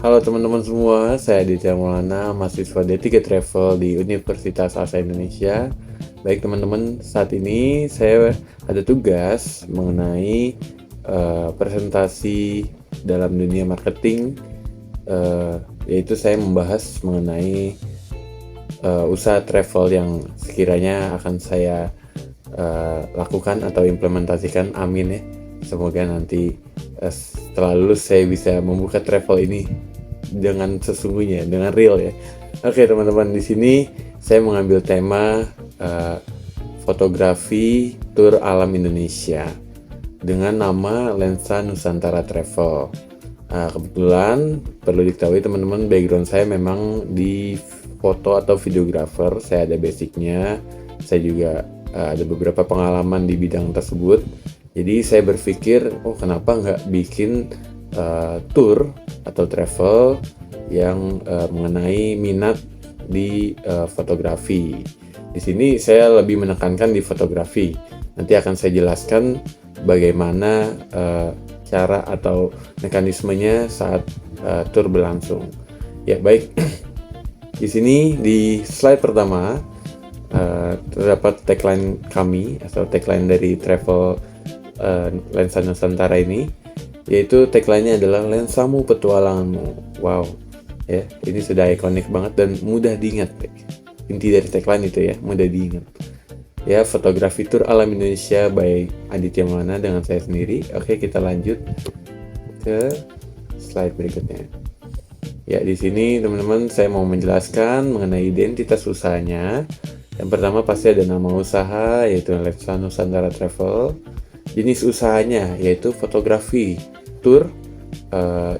Halo teman-teman semua, saya Aditya Maulana, mahasiswa D3 Travel di Universitas Asa Indonesia. Baik teman-teman, saat ini saya ada tugas mengenai presentasi dalam dunia marketing, yaitu saya membahas mengenai usaha travel yang sekiranya akan saya lakukan atau implementasikan. Amin ya. Semoga nanti setelah lulus saya bisa membuka travel ini dengan sesungguhnya, dengan real ya. Oke teman-teman, di sini saya mengambil tema fotografi tur alam Indonesia dengan nama Lensa Nusantara Travel. Kebetulan perlu diketahui teman-teman, background saya memang di foto atau videographer. Saya ada basicnya, saya juga ada beberapa pengalaman di bidang tersebut. Jadi saya berpikir, kenapa nggak bikin tour atau travel yang mengenai minat di fotografi. Di sini saya lebih menekankan di fotografi. Nanti akan saya jelaskan bagaimana cara atau mekanismenya saat tour berlangsung. Ya baik, di sini di slide pertama terdapat tagline kami atau tagline dari travel Lensa Nusantara ini, yaitu tagline-nya adalah lensamu petualanganmu. Wow, ya ini sudah ikonik banget dan mudah diingat. Inti dari tagline itu ya, mudah diingat. Ya, fotografi tur alam Indonesia by Aditya Maulana dengan saya sendiri. Oke, kita lanjut ke slide berikutnya. Ya, di sini teman-teman saya mau menjelaskan mengenai identitas usahanya. Yang pertama pasti ada nama usaha, yaitu Lensa Nusantara Travel. Jenis usahanya yaitu fotografi tour,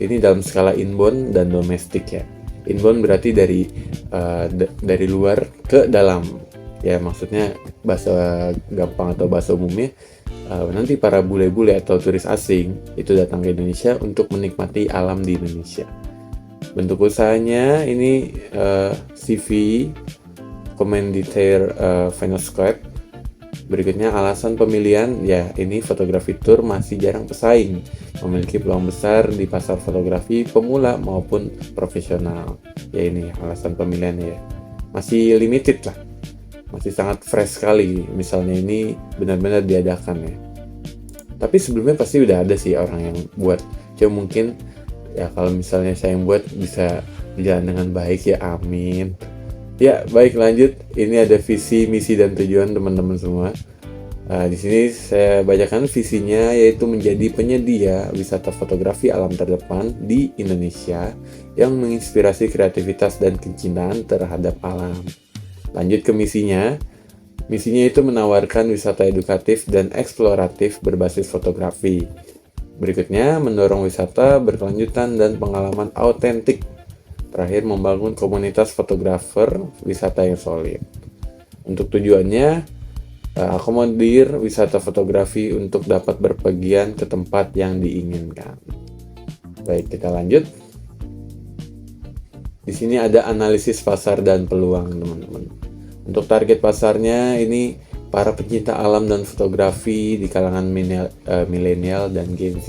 ini dalam skala inbound dan domestik ya. Inbound berarti dari luar ke dalam ya, maksudnya bahasa gampang atau bahasa umumnya, nanti para bule-bule atau turis asing itu datang ke Indonesia untuk menikmati alam di Indonesia. Bentuk usahanya ini CV, Commanditaire, Venoscope. Berikutnya alasan pemilihan, ya ini fotografi tour masih jarang pesaing, memiliki peluang besar di pasar fotografi pemula maupun profesional. Ya ini alasan pemilihannya ya, masih limited lah, masih sangat fresh sekali. Misalnya ini benar-benar diadakan ya. Tapi sebelumnya pasti udah ada sih orang yang buat, cuma mungkin ya kalau misalnya saya yang buat bisa berjalan dengan baik ya, amin. Ya, baik lanjut. Ini ada visi, misi, dan tujuan teman-teman semua. Di sini saya bacakan visinya, yaitu menjadi penyedia wisata fotografi alam terdepan di Indonesia yang menginspirasi kreativitas dan kecintaan terhadap alam. Lanjut ke misinya. Misinya itu menawarkan wisata edukatif dan eksploratif berbasis fotografi. Berikutnya, mendorong wisata berkelanjutan dan pengalaman autentik. Terakhir, membangun komunitas fotografer wisata yang solid. Untuk tujuannya, akomodir wisata fotografi untuk dapat berpergian ke tempat yang diinginkan. Baik, kita lanjut. Di sini ada analisis pasar dan peluang, teman-teman. Untuk target pasarnya ini para pencinta alam dan fotografi di kalangan milenial dan Gen Z.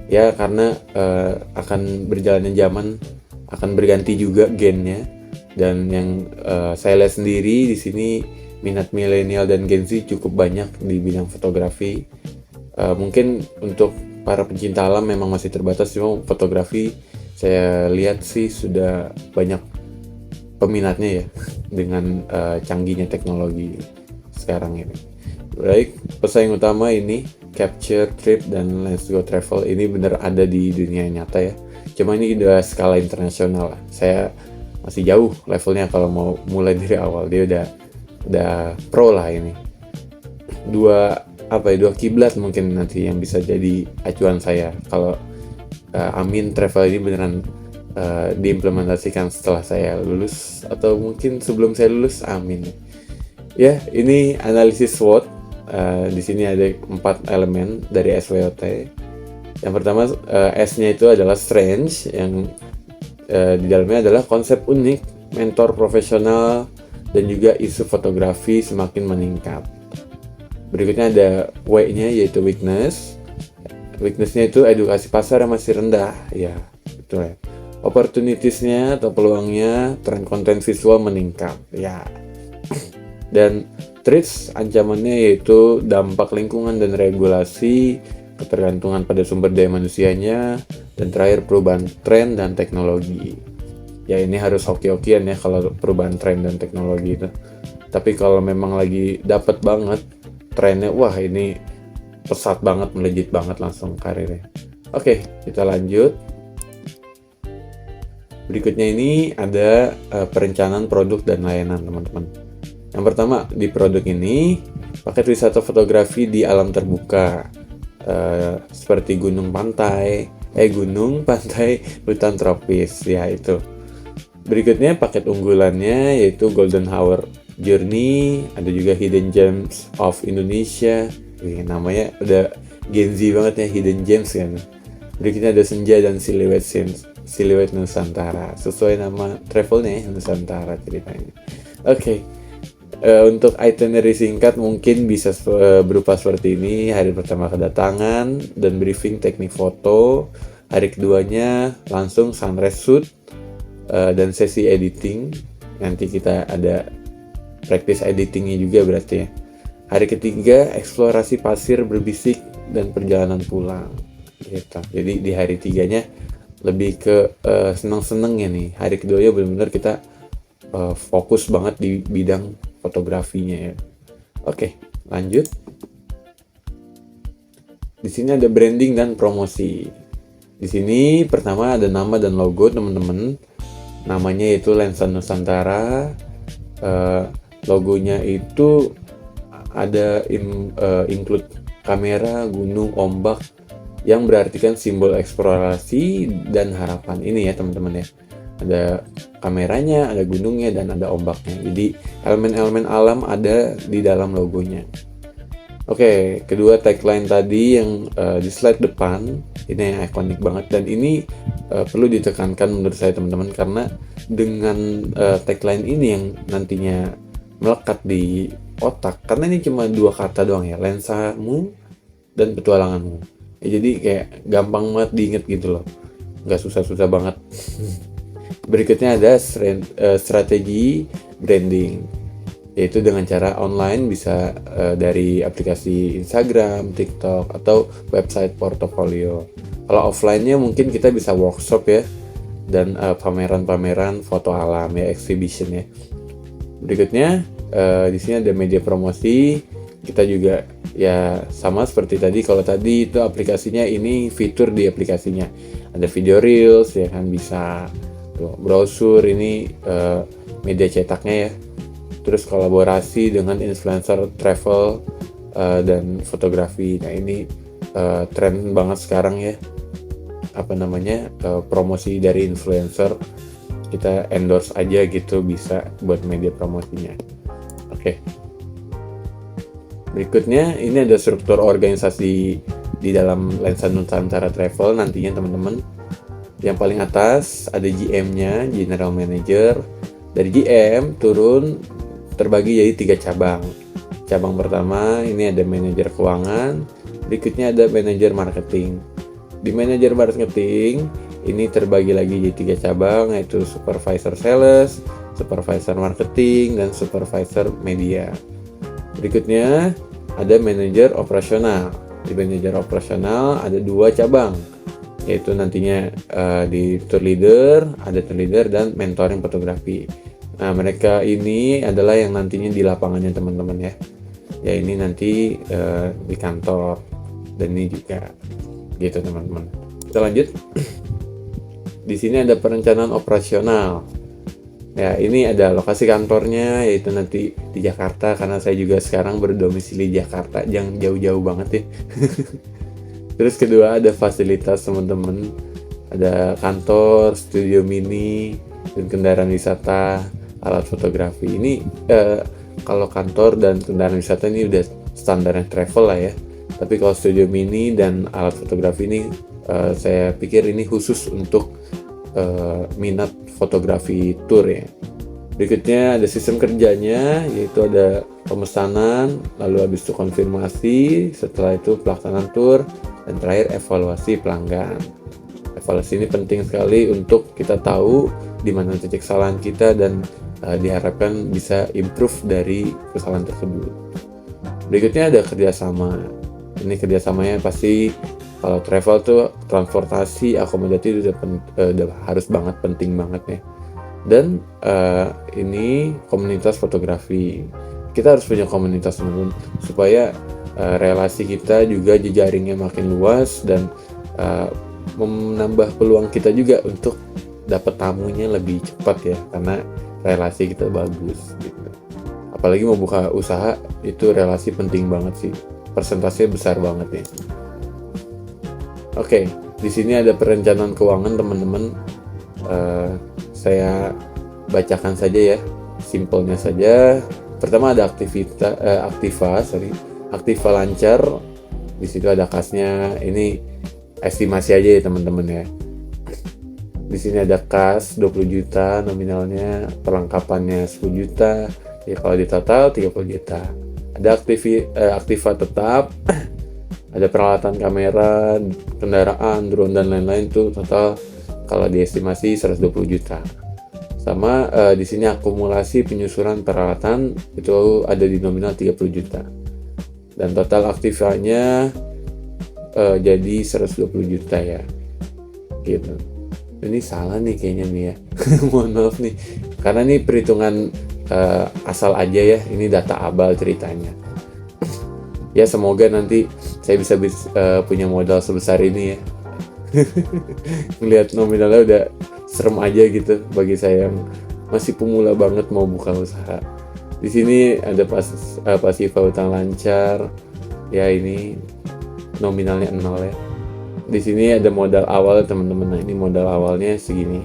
Ya, karena akan berjalannya zaman, akan berganti juga gennya, dan yang saya lihat sendiri di sini minat milenial dan Gen Z cukup banyak di bidang fotografi. Mungkin untuk para pencinta alam memang masih terbatas, cuma fotografi saya lihat sih sudah banyak peminatnya ya dengan canggihnya teknologi sekarang ini. Baik, pesaing utama ini Capture, Trip, dan Let's Go Travel ini benar ada di dunia nyata ya. Cuma ini udah skala internasional lah. Saya masih jauh levelnya kalau mau mulai dari awal. Dia udah pro lah ini. Dua kiblat mungkin nanti yang bisa jadi acuan saya kalau amin travel ini beneran diimplementasikan setelah saya lulus atau mungkin sebelum saya lulus, amin. Ya, ini analisis SWOT. Di sini ada 4 elemen dari SWOT. Yang pertama, S-nya itu adalah strange, yang di dalamnya adalah konsep unik, mentor profesional, dan juga isu fotografi semakin meningkat. Berikutnya ada W-nya, yaitu weakness. Weakness-nya itu edukasi pasar yang masih rendah, ya betul ya. opportunitiesnya atau peluangnya tren konten visual meningkat ya. Dan threats ancamannya yaitu dampak lingkungan dan regulasi, ketergantungan pada sumber daya manusianya, dan terakhir perubahan tren dan teknologi. Ya ini harus hoki-hokian ya kalau perubahan tren dan teknologi itu. Tapi kalau memang lagi dapat banget trennya, wah ini pesat banget, melejit banget langsung karirnya. Oke, kita lanjut. Berikutnya ini ada perencanaan produk dan layanan teman-teman. Yang pertama di produk ini paket wisata fotografi di alam terbuka seperti gunung, pantai, hutan tropis ya itu. Berikutnya paket unggulannya yaitu Golden Hour Journey, ada juga Hidden Gems of Indonesia. Namanya udah Gen Z banget ya, Hidden Gems kan. Berikutnya ada Senja dan Silhouette Nusantara, sesuai nama travelnya ya, Nusantara ceritanya. Oke. Untuk itinerary singkat mungkin bisa berupa seperti ini. Hari pertama kedatangan dan briefing teknik foto. Hari keduanya langsung sunrise shoot dan sesi editing. Nanti kita ada practice editingnya juga berarti ya. Hari ketiga eksplorasi pasir berbisik dan perjalanan pulang gitu. Jadi di hari tiganya lebih ke seneng-senengnya nih. Hari keduanya benar-benar kita fokus banget di bidang fotografinya ya. Oke, lanjut. Di sini ada branding dan promosi. Di sini pertama ada nama dan logo teman-teman. Namanya itu Lensa Nusantara. Logonya itu ada include kamera, gunung, ombak yang berartikan simbol eksplorasi dan harapan ini ya teman-teman ya. Ada kameranya, ada gunungnya, dan ada ombaknya. Jadi elemen-elemen alam ada di dalam logonya. Oke, kedua tagline tadi yang di slide depan ini yang ikonik banget, dan ini perlu ditekankan menurut saya teman-teman, karena dengan tagline ini yang nantinya melekat di otak, karena ini cuma 2 kata doang ya, lensamu dan petualanganmu. Jadi kayak gampang banget diinget gitu loh, nggak susah-susah banget. Berikutnya ada strategi branding, yaitu dengan cara online bisa dari aplikasi Instagram, TikTok, atau website portofolio. Kalau offline-nya mungkin kita bisa workshop ya, dan pameran-pameran foto alam ya, exhibition ya. Berikutnya di sini ada media promosi. Kita juga ya sama seperti tadi. Kalau tadi itu aplikasinya, ini fitur di aplikasinya. Ada video reels ya kan, bisa brosur, ini media cetaknya ya. Terus kolaborasi dengan influencer travel dan fotografi. Nah ini tren banget sekarang ya, promosi dari influencer, kita endorse aja gitu, bisa buat media promosinya. Oke. Berikutnya ini ada struktur organisasi di dalam Lensa Nusantara Travel nantinya teman-teman. Yang paling atas ada GM-nya, General Manager. Dari GM turun terbagi jadi 3 cabang. Cabang pertama ini ada manajer keuangan, berikutnya ada manajer marketing. Di manajer marketing ini terbagi lagi jadi 3 cabang, yaitu supervisor sales, supervisor marketing, dan supervisor media. Berikutnya ada manajer operasional. Di manajer operasional ada 2 cabang, yaitu nantinya di tour leader, ada tour leader dan mentoring fotografi. Nah mereka ini adalah yang nantinya di lapangannya teman-teman ya. Ya ini nanti di kantor, dan ini juga gitu teman-teman. Kita lanjut. Di sini ada perencanaan operasional. Ya ini ada lokasi kantornya, yaitu nanti di Jakarta, karena saya juga sekarang berdomisili Jakarta, jangan jauh-jauh banget ya. Terus kedua ada fasilitas teman-teman, ada kantor, studio mini, dan kendaraan wisata, alat fotografi. Ini kalau kantor dan kendaraan wisata ini udah standarnya travel lah ya. Tapi kalau studio mini dan alat fotografi ini saya pikir ini khusus untuk minat fotografi tour ya. Berikutnya ada sistem kerjanya, yaitu ada pemesanan, lalu habis itu konfirmasi, setelah itu pelaksanaan tour, dan terakhir evaluasi pelanggan. evaluasi ini penting sekali untuk kita tahu di mana titik kesalahan kita dan diharapkan bisa improve dari kesalahan tersebut. Berikutnya ada kerjasama. Ini kerjasamanya pasti kalau travel tuh transportasi, akomodasi udah harus banget, penting banget ya. Dan ini komunitas fotografi. Kita harus punya komunitas teman-teman supaya relasi kita juga jejaringnya makin luas dan menambah peluang kita juga untuk dapat tamunya lebih cepat ya, karena relasi kita bagus gitu. Apalagi mau buka usaha itu relasi penting banget sih, persentasenya besar banget ya. Oke, di sini ada perencanaan keuangan teman-teman. Saya bacakan saja ya, simpelnya saja. Pertama ada aktiva lancar. Di situ ada kasnya. Ini estimasi aja ya teman-teman ya. Di sini ada kas 20 juta nominalnya, perlengkapannya 10 juta. Ya kalau di total 30 juta. Ada aktiva tetap. Ada peralatan kamera, kendaraan, drone dan lain-lain tuh total kalau diestimasi 120 juta. Sama di sini akumulasi penyusunan peralatan itu ada di nominal 30 juta. Dan total aktivanya jadi 120 juta ya. Gitu. Ini salah nih kayaknya nih ya. Mohon maaf nih. Karena ini perhitungan asal aja ya. Ini data abal ceritanya. Ya semoga nanti saya bisa punya modal sebesar ini ya. Ngelihat nominalnya udah serem aja gitu bagi saya yang masih pemula banget mau buka usaha. Di sini ada pasifa utang lancar. Ya ini nominalnya 0 ya. Di sini ada modal awal teman-teman. Nah, ini modal awalnya segini.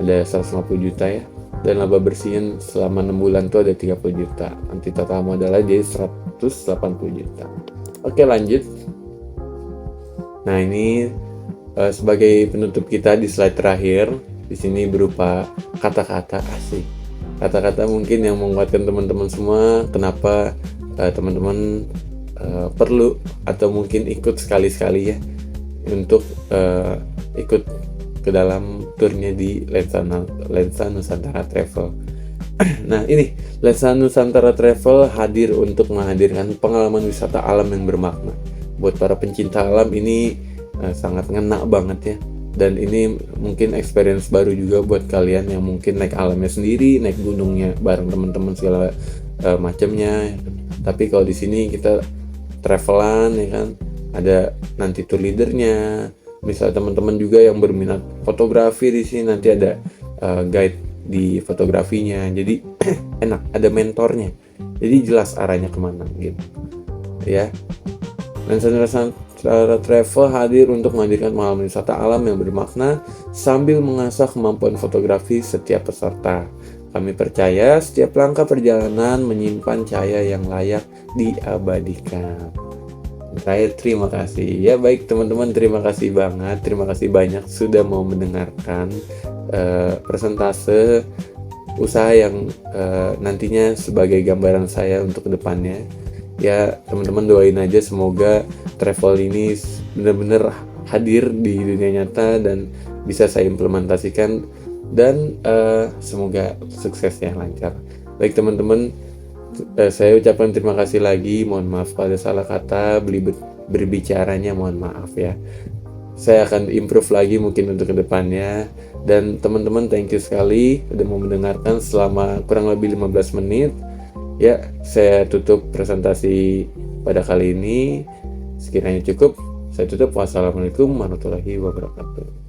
Ada 150 juta ya. Dan laba bersihnya selama 6 bulan tuh ada 30 juta. Nanti total modalnya jadi 180 juta. Oke, lanjut. Nah, ini sebagai penutup kita di slide terakhir. Di sini berupa kata-kata asik. Kata-kata mungkin yang menguatkan teman-teman semua. Kenapa teman-teman perlu atau mungkin ikut sekali-sekali ya untuk ikut ke dalam turnya di Lensa Nusantara Travel. Nah ini Lensa Nusantara Travel hadir untuk menghadirkan pengalaman wisata alam yang bermakna. Buat para pencinta alam ini sangat ngena banget ya. Dan ini mungkin experience baru juga buat kalian yang mungkin naik alamnya sendiri, naik gunungnya bareng teman-teman segala macamnya. Tapi kalau di sini kita travelan ya kan, ada nanti tour leadernya. Misal teman-teman juga yang berminat fotografi di sini nanti ada guide di fotografinya. Jadi enak, ada mentornya. Jadi jelas arahnya kemana gitu. Ya. Lensa Nusantara Travel hadir untuk menghadirkan pengalaman wisata alam yang bermakna sambil mengasah kemampuan fotografi setiap peserta. Kami percaya setiap langkah perjalanan menyimpan cahaya yang layak diabadikan. Terakhir, terima kasih. Ya baik teman-teman, terima kasih banget. Terima kasih banyak sudah mau mendengarkan persentase usaha yang nantinya sebagai gambaran saya untuk kedepannya. Ya teman-teman doain aja semoga travel ini benar-benar hadir di dunia nyata dan bisa saya implementasikan dan semoga sukses ya, lancar. Baik teman-teman, saya ucapkan terima kasih lagi. Mohon maaf pada salah kata, berbicaranya mohon maaf ya. Saya akan improve lagi mungkin untuk kedepannya. Dan teman-teman thank you sekali udah mau mendengarkan selama kurang lebih 15 menit. Ya, saya tutup presentasi pada kali ini. Sekiranya cukup, saya tutup. Wassalamualaikum warahmatullahi wabarakatuh.